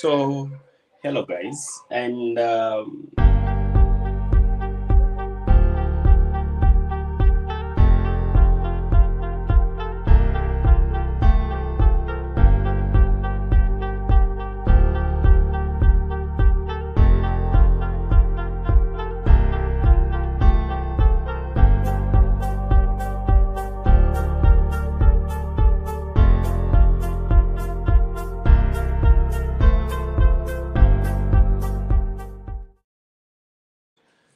So, hello guys, and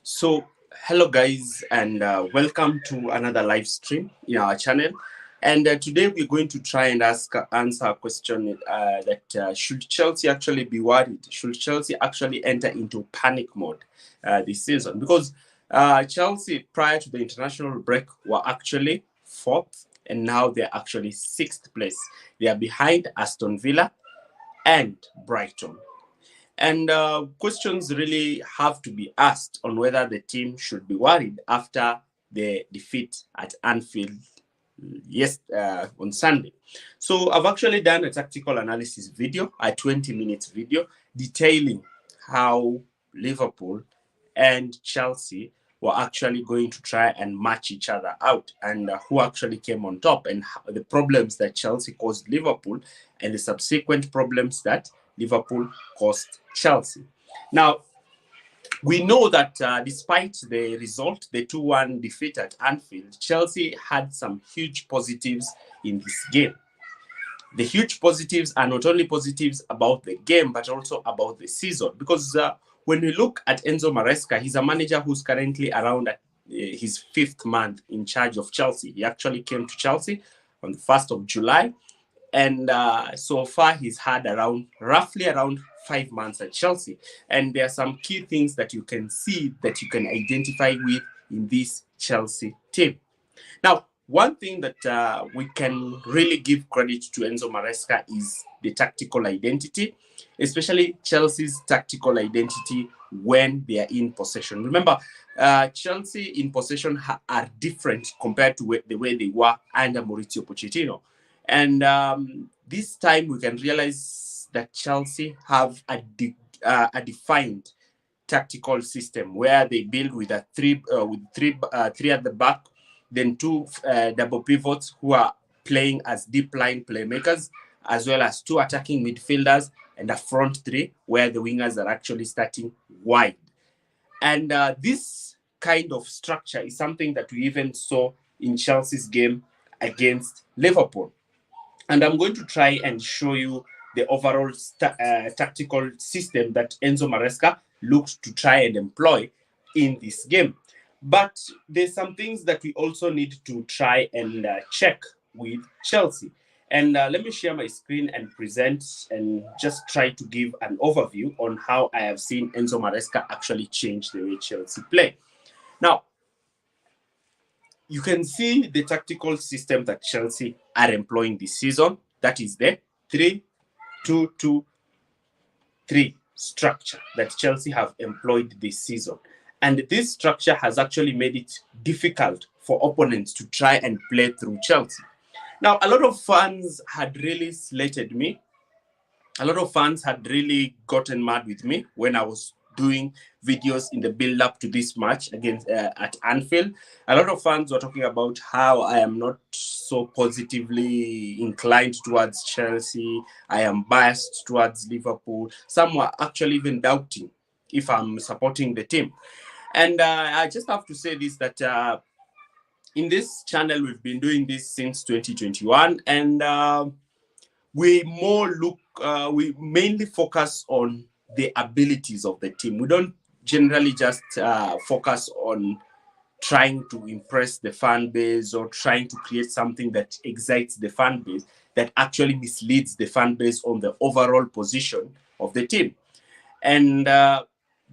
so hello guys, and welcome to another live stream in our channel. And today we're going to try and answer a question that should Chelsea actually be worried? Should Chelsea actually enter into panic mode this season? Because Chelsea, prior to the international break, were actually fourth, and now they're actually sixth place. They are behind Aston Villa and Brighton. And questions really have to be asked on whether the team should be worried after the defeat at Anfield on Sunday. So I've actually done a tactical analysis video, a 20 minutes video, detailing how Liverpool and Chelsea were actually going to try and match each other out, and who actually came on top, and the problems that Chelsea caused Liverpool and the subsequent problems that Liverpool caused Chelsea. Now, we know that despite the result, the 2-1 defeat at Anfield, Chelsea had some huge positives in this game. The huge positives are not only positives about the game, but also about the season. Because when we look at Enzo Maresca, he's a manager who's currently around his fifth month in charge of Chelsea. He actually came to Chelsea on the 1st of July. And so far, he's had roughly around 5 months at Chelsea. And there are some key things that you can see, that you can identify with in this Chelsea team. Now, one thing that we can really give credit to Enzo Maresca is the tactical identity, especially Chelsea's tactical identity when they are in possession. Remember, Chelsea in possession are different compared to the way they were under Mauricio Pochettino. And this time we can realize that Chelsea have a defined tactical system where they build with three at the back, then two double pivots who are playing as deep line playmakers, as well as two attacking midfielders and a front three where the wingers are actually starting wide. And this kind of structure is something that we even saw in Chelsea's game against Liverpool. And I'm going to try and show you the overall tactical system that Enzo Maresca looked to try and employ in this game. But there's some things that we also need to try and check with Chelsea. And let me share my screen and present and just try to give an overview on how I have seen Enzo Maresca actually change the way Chelsea play. Now, you can see the tactical system that Chelsea are employing this season. That is the 3-2-2-3 structure that Chelsea have employed this season. And this structure has actually made it difficult for opponents to try and play through Chelsea. Now, a lot of fans had really slated me. A lot of fans had really gotten mad with me when I was doing videos in the build-up to this match against at Anfield. A lot of fans were talking about how I am not so positively inclined towards Chelsea. I am biased towards Liverpool. Some were actually even doubting if I'm supporting the team. And I just have to say this, that in this channel, we've been doing this since 2021. And we mainly focus on the abilities of the team. We don't generally just focus on trying to impress the fan base or trying to create something that excites the fan base, that actually misleads the fan base on the overall position of the team. And the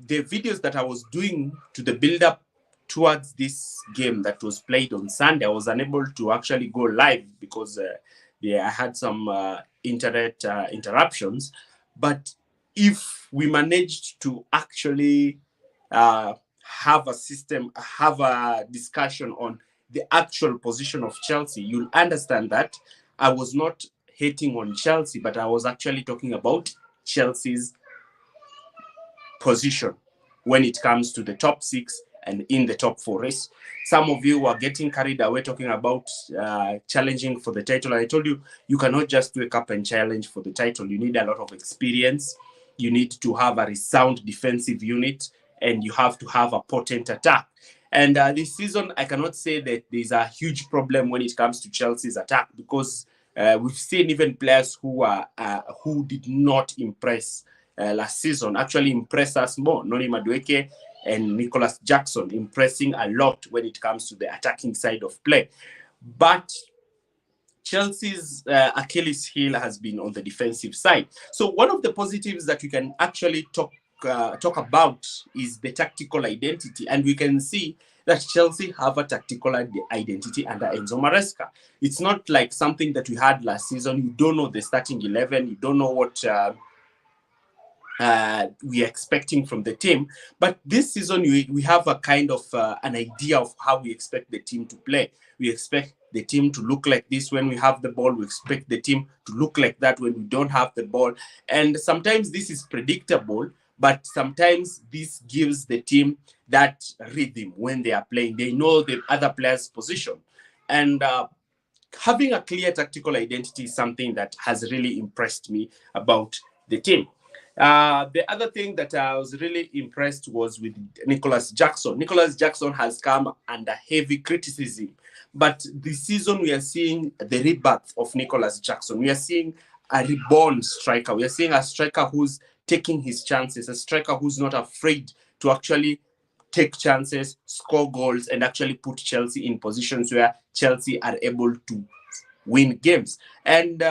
videos that I was doing to the build-up towards this game that was played on Sunday, I was unable to actually go live because I had some internet interruptions. But if we managed to actually have a discussion on the actual position of Chelsea, you'll understand that I was not hating on Chelsea, but I was actually talking about Chelsea's position when it comes to the top 6 and in the top 4 race. Some of you are getting carried away talking about challenging for the title. I told you, you cannot just wake up and challenge for the title. You need a lot of experience. You need to have a sound defensive unit, and you have to have a potent attack. And this season, I cannot say that there's a huge problem when it comes to Chelsea's attack, because we've seen even players who did not impress last season actually impress us more. Noni Madueke and Nicholas Jackson impressing a lot when it comes to the attacking side of play. But Chelsea's Achilles heel has been on the defensive side. So one of the positives that we can actually talk about is the tactical identity, and we can see that Chelsea have a tactical identity under Enzo Maresca. It's not like something that we had last season. You don't know the starting 11. You don't know what we are expecting from the team. But this season, we have a kind of an idea of how we expect the team to play. We expect the team to look like this when we have the ball. We expect the team to look like that when we don't have the ball. And sometimes this is predictable, but sometimes this gives the team that rhythm when they are playing. They know the other player's position. And having a clear tactical identity is something that has really impressed me about the team. The other thing that I was really impressed was with Nicholas Jackson. Nicholas Jackson has come under heavy criticism, but this season we are seeing the rebirth of Nicholas Jackson. We are seeing a reborn striker. We are seeing a striker who's taking his chances, a striker who's not afraid to actually take chances, score goals, and actually put Chelsea in positions where Chelsea are able to win games. And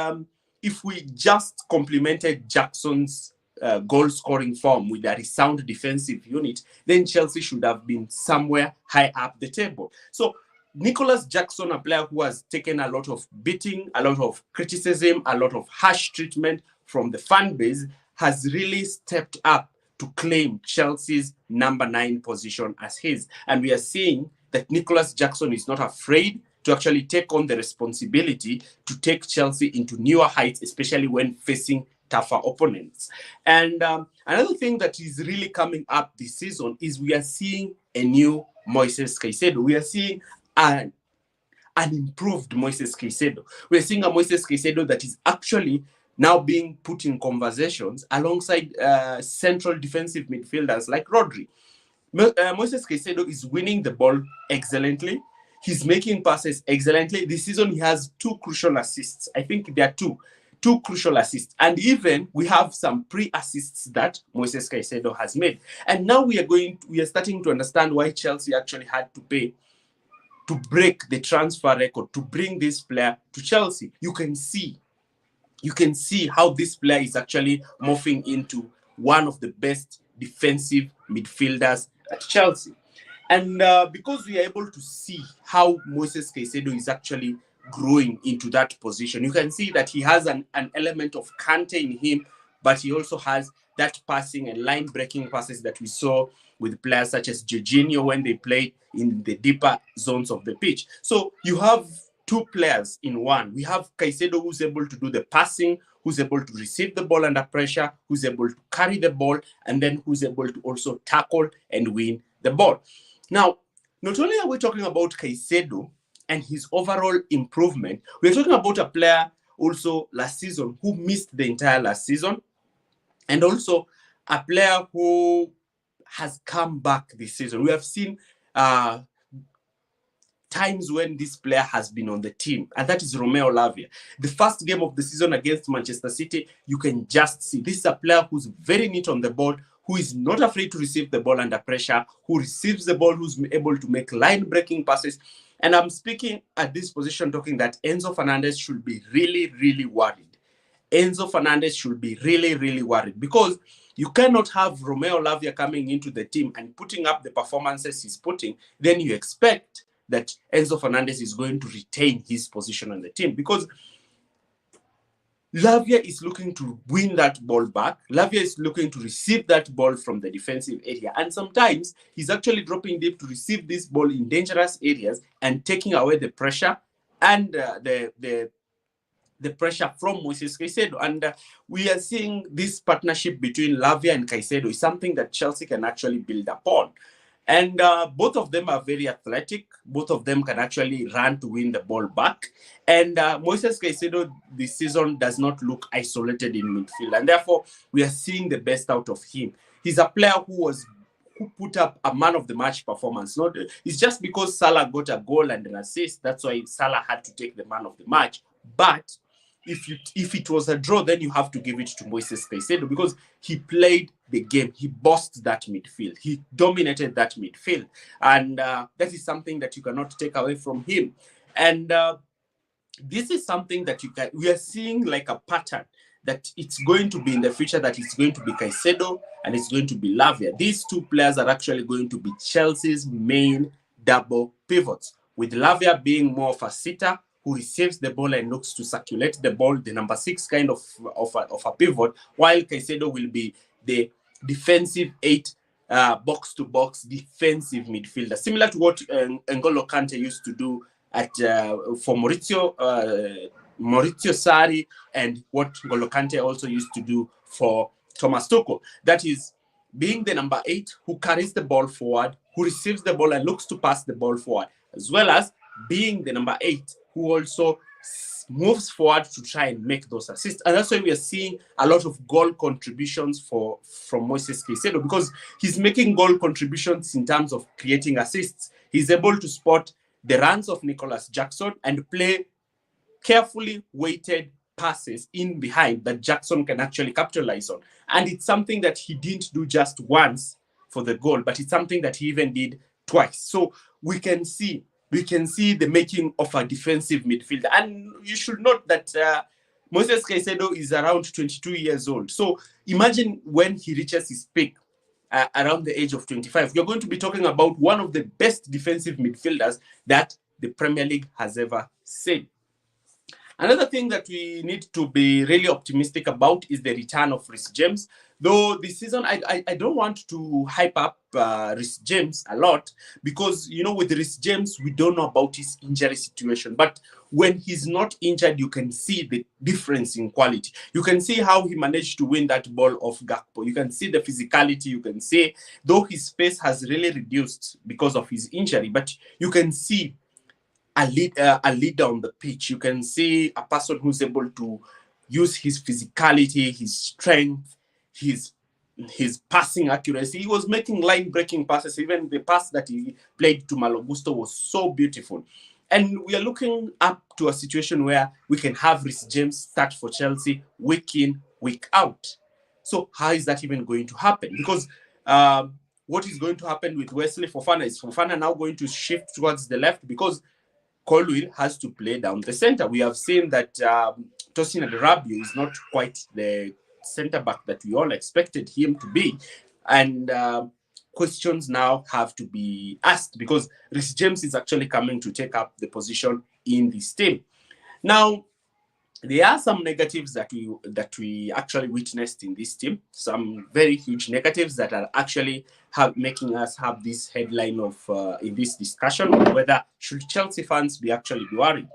if we just complemented Jackson's goal-scoring form with a sound defensive unit, then Chelsea should have been somewhere high up the table. So Nicholas Jackson, a player who has taken a lot of beating, a lot of criticism, a lot of harsh treatment from the fan base, has really stepped up to claim Chelsea's number 9 position as his. And we are seeing that Nicholas Jackson is not afraid to actually take on the responsibility to take Chelsea into newer heights, especially when facing tougher opponents. And another thing that is really coming up this season is we are seeing a new Moises Caicedo. We are seeing an improved Moises Caicedo. We are seeing a Moises Caicedo that is actually now being put in conversations alongside central defensive midfielders like Rodri. Moises Caicedo is winning the ball excellently. He's making passes excellently. This season, he has 2 crucial assists. I think there are two crucial assists. And even we have some pre-assists that Moises Caicedo has made. And now we are starting to understand why Chelsea actually had to pay to break the transfer record, to bring this player to Chelsea. You can see how this player is actually morphing into one of the best defensive midfielders at Chelsea. And because we are able to see how Moises Caicedo is actually growing into that position, you can see that he has an element of Kante in him, but he also has that passing and line-breaking passes that we saw with players such as Jorginho when they played in the deeper zones of the pitch. So you have 2 players in one. We have Caicedo, who's able to do the passing, who's able to receive the ball under pressure, who's able to carry the ball, and then who's able to also tackle and win the ball. Now, not only are we talking about Caicedo and his overall improvement, we're talking about a player also last season who missed the entire last season, and also a player who has come back this season. We have seen times when this player has been on the team, and that is Romeo Lavia. The first game of the season against Manchester City, you can just see this is a player who's very neat on the ball, who is not afraid to receive the ball under pressure, who receives the ball, who's able to make line-breaking passes. And I'm speaking at this position talking that Enzo Fernandez should be really, really worried. Enzo Fernandez should be really, really worried, because you cannot have Romeo Lavia coming into the team and putting up the performances he's putting. Then you expect that Enzo Fernandez is going to retain his position on the team, because Lavia is looking to win that ball back. Lavia is looking to receive that ball from the defensive area. And sometimes he's actually dropping deep to receive this ball in dangerous areas and taking away the pressure and the the pressure from Moises Caicedo. And we are seeing this partnership between Lavia and Caicedo is something that Chelsea can actually build upon. And both of them are very athletic. Both of them can actually run to win the ball back. And Moises Caicedo this season does not look isolated in midfield. And therefore, we are seeing the best out of him. He's a player who put up a man of the match performance. It's just because Salah got a goal and an assist. That's why Salah had to take the man of the match. But if it was a draw, then you have to give it to Moises Caicedo because he played the game. He bossed that midfield. He dominated that midfield. And that is something that you cannot take away from him. And this is something that we are seeing like a pattern that it's going to be in the future, that it's going to be Caicedo and it's going to be Lavia. These two players are actually going to be Chelsea's main double pivots, with Lavia being more of a sitter who receives the ball and looks to circulate the ball, the number 6 kind of a pivot, while Caicedo will be the defensive 8, box-to-box defensive midfielder, similar to what N'Golo Kante used to do for Maurizio Sarri, and what N'Golo Kante also used to do for Thomas Tuchel. That is, being the number 8 who carries the ball forward, who receives the ball and looks to pass the ball forward, as well as being the number 8 who also moves forward to try and make those assists. And that's why we are seeing a lot of goal contributions from Moises Caicedo, because he's making goal contributions in terms of creating assists. He's able to spot the runs of Nicholas Jackson and play carefully weighted passes in behind that Jackson can actually capitalize on. And it's something that he didn't do just once for the goal, but it's something that he even did twice. So we can see the making of a defensive midfielder. And you should note that Moises Caicedo is around 22 years old. So imagine when he reaches his peak around the age of 25, you're going to be talking about one of the best defensive midfielders that the Premier League has ever seen. Another thing that we need to be really optimistic about is the return of Reece James. Though this season, I don't want to hype up Reece James a lot because, you know, with Reece James, we don't know about his injury situation. But when he's not injured, you can see the difference in quality. You can see how he managed to win that ball off Gakpo. You can see the physicality. You can see, though his pace has really reduced because of his injury, but you can see a leader on the pitch. You can see a person who's able to use his physicality, his strength, his passing accuracy. He was making line-breaking passes. Even the pass that he played to Malo Gusto was so beautiful. And we are looking up to a situation where we can have Reece James start for Chelsea week in, week out. So how is that even going to happen? Because what is going to happen with Wesley Fofana is Fofana now going to shift towards the left because Colwill has to play down the center. We have seen that Tosin Adarabioyo is not quite the center back that we all expected him to be. And questions now have to be asked because Reece James is actually coming to take up the position in this team. Now, there are some negatives that we actually witnessed in this team. Some very huge negatives that are actually making us have this headline of in this discussion on whether should Chelsea fans be actually worried.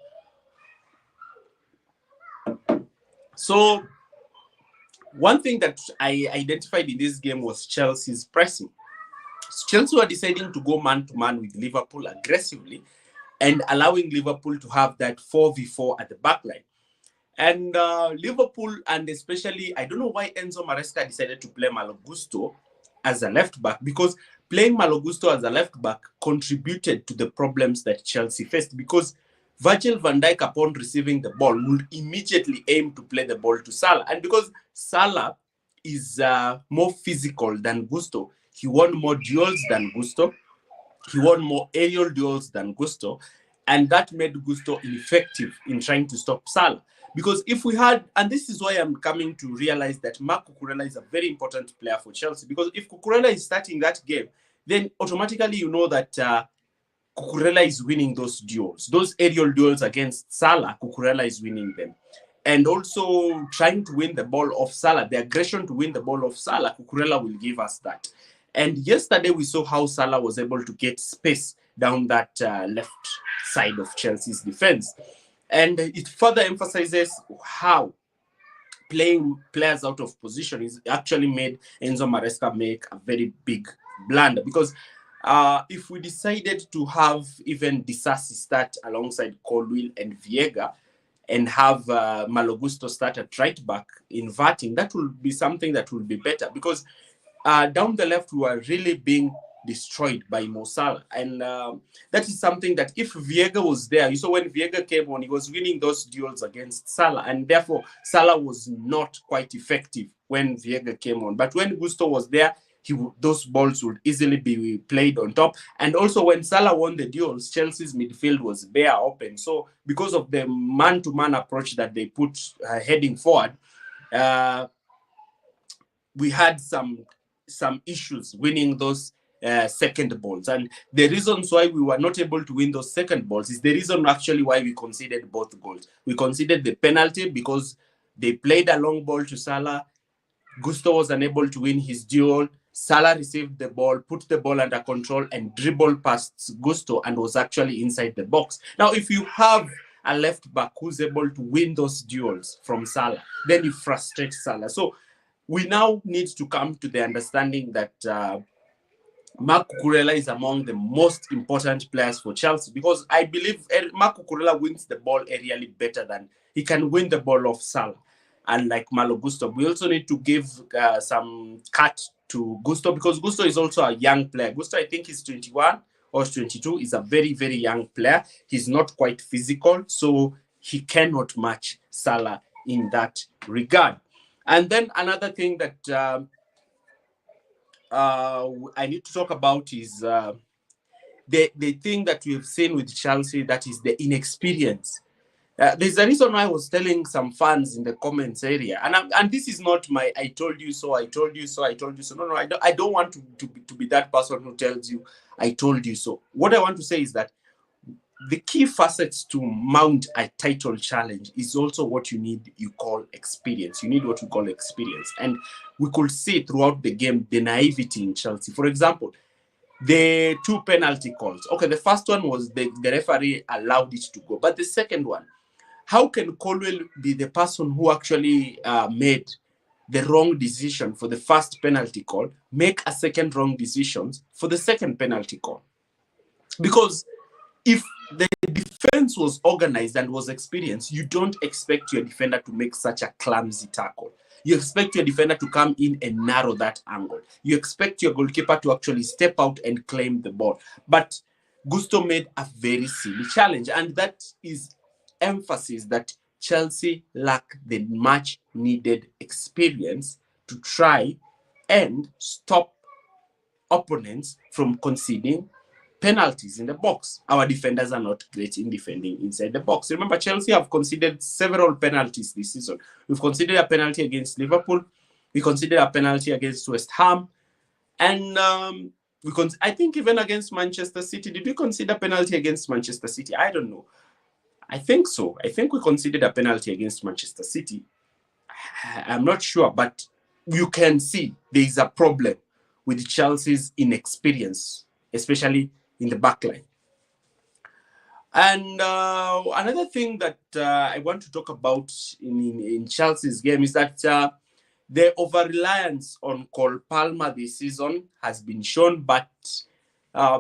So one thing that I identified in this game was Chelsea's pressing. Chelsea were deciding to go man-to-man with Liverpool aggressively and allowing Liverpool to have that 4v4 at the backline. And Liverpool, and especially, I don't know why Enzo Maresca decided to play Malo Gusto as a left back, because playing Malo Gusto as a left back contributed to the problems that Chelsea faced, because Virgil van Dijk, upon receiving the ball, would immediately aim to play the ball to Salah. And because Salah is more physical than Gusto, he won more duels than Gusto, he won more aerial duels than Gusto, and that made Gusto ineffective in trying to stop Salah. Because if we had, and this is why I'm coming to realize that Marc Cucurella is a very important player for Chelsea, because if Cucurella is starting that game, then automatically you know that Cucurella is winning those duels. Those aerial duels against Salah, Cucurella is winning them. And also trying to win the ball off Salah, the aggression to win the ball off Salah, Cucurella will give us that. And yesterday we saw how Salah was able to get space down that left side of Chelsea's defense. And it further emphasizes how playing players out of position is actually made Enzo Maresca make a very big blunder, because if we decided to have even Disasi start alongside Colwill and Viega and have Malo Gusto start at right back inverting, that will be something that will be better, because down the left we were really being destroyed by Mo Salah. And that is something that if Viega was there, you saw when Viega came on, he was winning those duels against Salah, and therefore Salah was not quite effective when Viega came on. But when Gusto was there, those balls would easily be played on top. And also when Salah won the duels, Chelsea's midfield was bare open. So because of the man-to-man approach that they put heading forward, we had some issues winning those second balls. And the reasons why we were not able to win those second balls is the reason actually why we conceded both goals. We conceded the penalty because they played a long ball to Salah. Gusto was unable to win his duel. Salah received the ball, put the ball under control, and dribbled past Gusto and was actually inside the box. Now, if you have a left back who's able to win those duels from Salah, then you frustrate Salah. So we now need to come to the understanding that Marc Cucurella is among the most important players for Chelsea, because I believe Marc Cucurella wins the ball aerially better than he can win the ball off Salah. And like Malo Gusto, we also need to give some cut to Gusto, because Gusto is also a young player. Gusto, I think, is 21 or 22. He's a very, very young player. He's not quite physical, so he cannot match Salah in that regard. And then another thing that I need to talk about is the thing that we've seen with Chelsea, that is the inexperience. There's a reason why I was telling some fans in the comments area, and this is not my "I told you so, I told you so, I told you so." No, I don't want to be that person who tells you "I told you so." What I want to say is that the key facets to mount a title challenge is also what you call experience. You need what we call experience. And we could see throughout the game the naivety in Chelsea. For example, the two penalty calls. Okay, the first one was the referee allowed it to go. But the second one, how can Colwell be the person who actually made the wrong decision for the first penalty call, make a second wrong decision for the second penalty call? Because if the defense was organized and was experienced, you don't expect your defender to make such a clumsy tackle. You expect your defender to come in and narrow that angle. You expect your goalkeeper to actually step out and claim the ball. But Gusto made a very silly challenge, and that is emphasis that Chelsea lack the much needed experience to try and stop opponents from conceding penalties in the box. Our defenders are not great in defending inside the box. Remember, Chelsea have conceded several penalties this season. We've conceded a penalty against Liverpool. We conceded a penalty against West Ham. And I think even against Manchester City. Did we concede a penalty against Manchester City? I don't know. I think so. I think we conceded a penalty against Manchester City. I'm not sure, but you can see there is a problem with Chelsea's inexperience, especially in the backline. And another thing that I want to talk about in Chelsea's game is that the over-reliance on Cole Palmer this season has been shown, but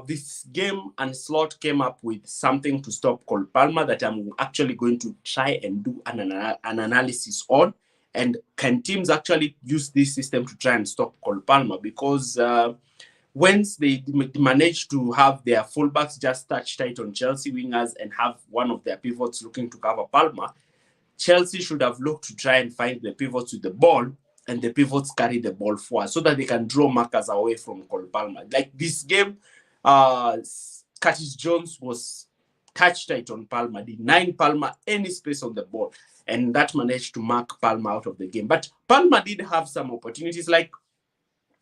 this game and Slot came up with something to stop Cole Palmer that I'm actually going to try and do an analysis on. And can teams actually use this system to try and stop Cole Palmer? Because once they manage to have their fullbacks just touch tight on Chelsea wingers and have one of their pivots looking to cover Palmer, Chelsea should have looked to try and find the pivots with the ball, and the pivots carry the ball forward so that they can draw markers away from Cole Palmer. Like this game, Curtis Jones was touch tight on Palmer, denying Palmer any space on the ball, and that managed to mark Palmer out of the game. But Palmer did have some opportunities. Like,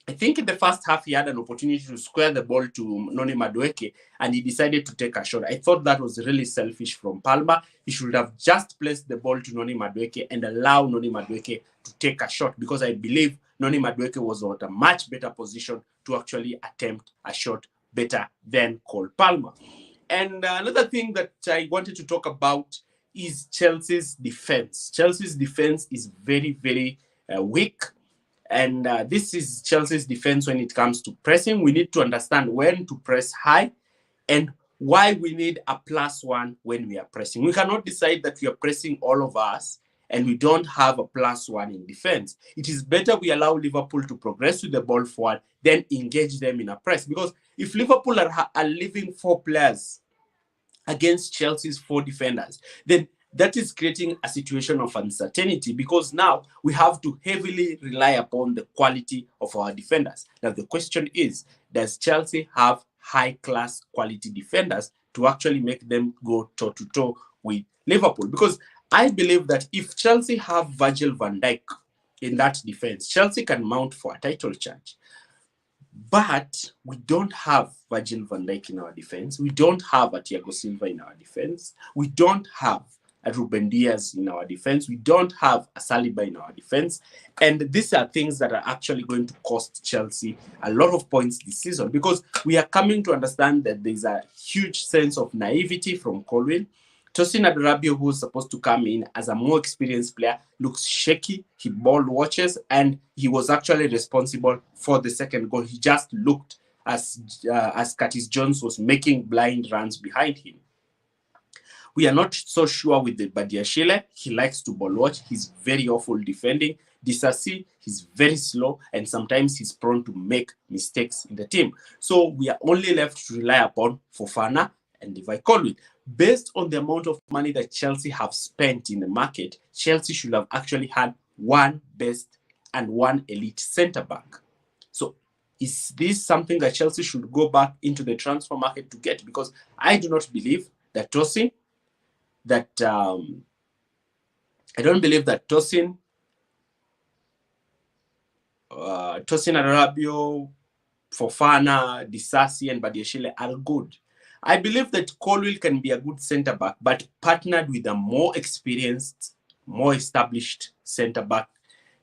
I think in the first half, he had an opportunity to square the ball to Noni Madueke, and he decided to take a shot. I thought that was really selfish from Palmer. He should have just placed the ball to Noni Madueke and allow Noni Madueke to take a shot, because I believe Noni Madueke was at a much better position to actually attempt a shot better than Cole Palmer. And another thing that I wanted to talk about is Chelsea's defense. Chelsea's defense is very, very weak. And this is Chelsea's defense when it comes to pressing. We need to understand when to press high and why we need a +1 when we are pressing. We cannot decide that we are pressing all of us and we don't have a +1 in defense. It is better we allow Liverpool to progress with the ball forward, then engage them in a press. Because if Liverpool are leaving 4 players against Chelsea's 4 defenders, then that is creating a situation of uncertainty, because now we have to heavily rely upon the quality of our defenders. Now the question is, does Chelsea have high-class quality defenders to actually make them go toe-to-toe with Liverpool? Because I believe that if Chelsea have Virgil van Dijk in that defense, Chelsea can mount for a title charge. But we don't have Virgil van Dijk in our defense. We don't have a Thiago Silva in our defense. We don't have a Ruben Diaz in our defense. We don't have a Saliba in our defense. And these are things that are actually going to cost Chelsea a lot of points this season, because we are coming to understand that there's a huge sense of naivety from Colwill. Tosin Adarabioyo, who's supposed to come in as a more experienced player, looks shaky. He ball watches, and he was actually responsible for the second goal. He just looked as Curtis Jones was making blind runs behind him. We are not so sure with the Badiashile. He likes to ball watch. He's very awful defending. Disasi, he's very slow, and sometimes he's prone to make mistakes in the team. So we are only left to rely upon Fofana and Levi Colwill. Based on the amount of money that Chelsea have spent in the market, Chelsea should have actually had one best and one elite centre-back. So is this something that Chelsea should go back into the transfer market to get? Because I do not believe that Tosin Adarabioyo, Fofana, Disasi, and Badiashile are good. I believe that Colwill can be a good centre-back, but partnered with a more experienced, more established centre-back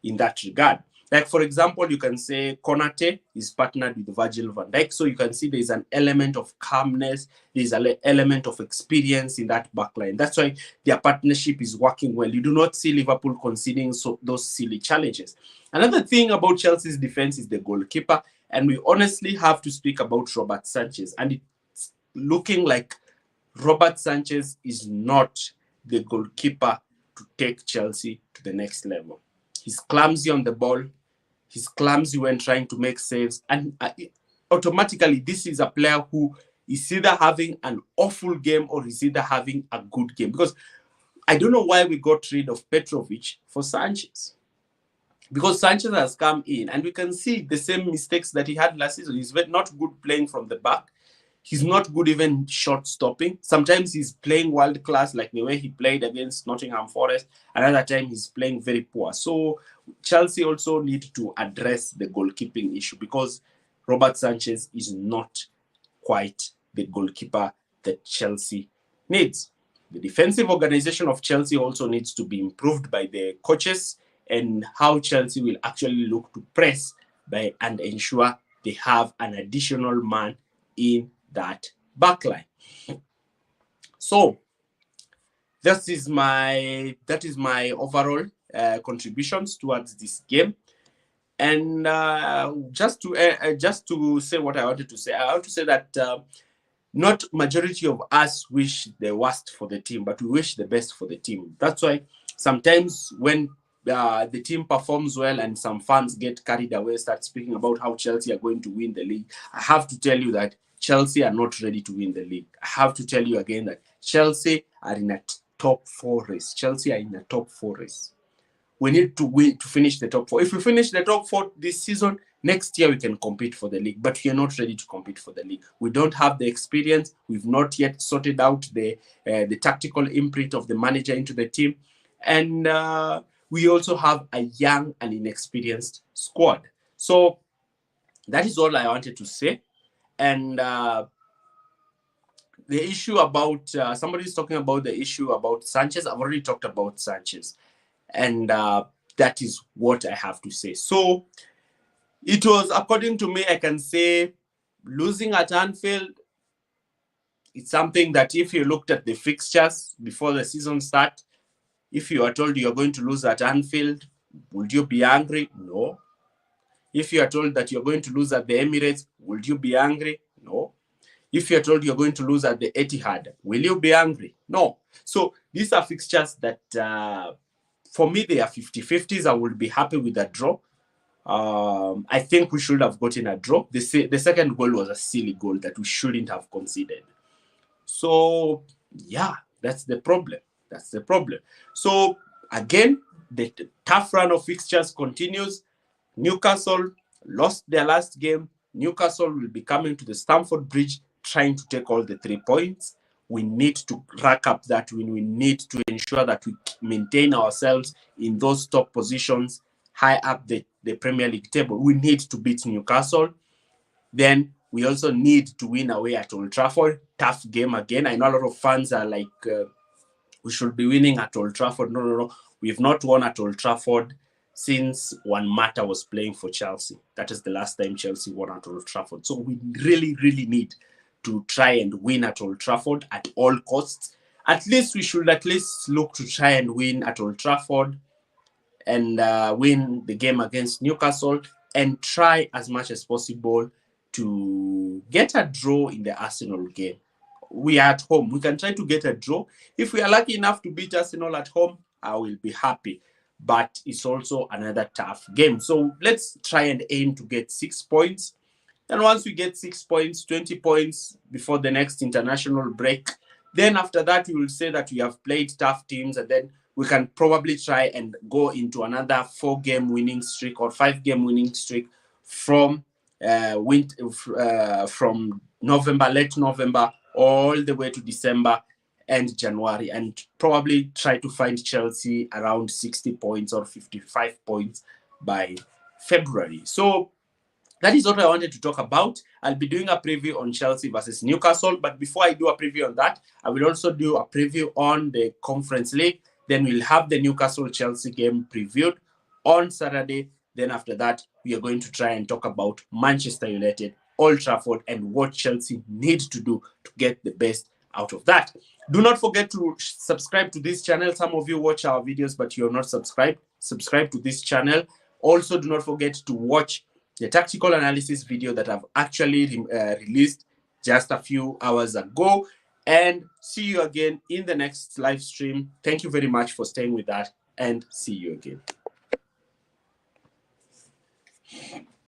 in that regard. Like, for example, you can say Konate is partnered with Virgil van Dijk, so you can see there's an element of calmness, there's an element of experience in that backline. That's why their partnership is working well. You do not see Liverpool conceding those silly challenges. Another thing about Chelsea's defense is the goalkeeper, and we honestly have to speak about Robert Sanchez. And it's looking like Robert Sanchez is not the goalkeeper to take Chelsea to the next level. He's clumsy on the ball. He's clumsy when trying to make saves. And automatically, this is a player who is either having an awful game or is either having a good game. Because I don't know why we got rid of Petrovic for Sanchez. Because Sanchez has come in, and we can see the same mistakes that he had last season. He's not good playing from the back. He's not good even short stopping. Sometimes he's playing world class, like the way he played against Nottingham Forest. Another time he's playing very poor. So Chelsea also need to address the goalkeeping issue, because Robert Sanchez is not quite the goalkeeper that Chelsea needs. The defensive organization of Chelsea also needs to be improved by the coaches, and how Chelsea will actually look to press and ensure they have an additional man in that backline. So that is my overall contributions towards this game. And just to say what I wanted to say, I want to say that not majority of us wish the worst for the team, but we wish the best for the team. That's why sometimes when the team performs well and some fans get carried away, start speaking about how Chelsea are going to win the league, I have to tell you that Chelsea are not ready to win the league. I have to tell you again that Chelsea are in a top 4 race. Chelsea are in a top 4 race. We need to win to finish the top 4. If we finish the top 4 this season, next year we can compete for the league, but we are not ready to compete for the league. We don't have the experience. We've not yet sorted out the tactical imprint of the manager into the team. And we also have a young and inexperienced squad. So that is all I wanted to say. And the issue about, somebody's talking about the issue about Sanchez. I've already talked about Sanchez. And that is what I have to say. So it was, according to me, I can say losing at Anfield It's something that if you looked at the fixtures before the season start, if you are told you're going to lose at Anfield, would you be angry? No. If you are told that you're going to lose at the Emirates, would you be angry? No. If you're told you're going to lose at the Etihad, will you be angry? No. So these are fixtures that, for me, they are 50-50s. I would be happy with a draw. I think we should have gotten a draw. The second goal was a silly goal that we shouldn't have conceded. So, yeah, that's the problem. That's the problem. So, again, the tough run of fixtures continues. Newcastle lost their last game. Newcastle will be coming to the Stamford Bridge trying to take all the 3 points. We need to rack up that win. We need to ensure that we maintain ourselves in those top positions high up the Premier League table. We need to beat Newcastle. Then we also need to win away at Old Trafford. Tough game again. I know a lot of fans are like, we should be winning at Old Trafford. No. We've not won at Old Trafford since Juan Mata was playing for Chelsea. That is the last time Chelsea won at Old Trafford. So we really, really need to try and win at Old Trafford at all costs. At least we should at least look to try and win at Old Trafford and win the game against Newcastle and try as much as possible to get a draw in the Arsenal game. We are at home. We can try to get a draw. If we are lucky enough to beat Arsenal at home, I will be happy. But it's also another tough game. So let's try and aim to get 6 points. And once we get 6 points, 20 points before the next international break, then after that, we will say that we have played tough teams, and then we can probably try and go into another 4-game winning streak or 5-game winning streak from from November, late November, all the way to December and January, and probably try to find Chelsea around 60 points or 55 points by February. So that is what I wanted to talk about. I'll be doing a preview on Chelsea versus Newcastle. But before I do a preview on that, I will also do a preview on the Conference League. Then we'll have the Newcastle-Chelsea game previewed on Saturday. Then after that, we are going to try and talk about Manchester United, Old Trafford, and what Chelsea needs to do to get the best out of that. Do not forget to subscribe to this channel. Some of you watch our videos, but you are not subscribed. Subscribe to this channel. Also, do not forget to watch the tactical analysis video that I've actually released just a few hours ago. And see you again in the next live stream. Thank you very much for staying with that, and see you again.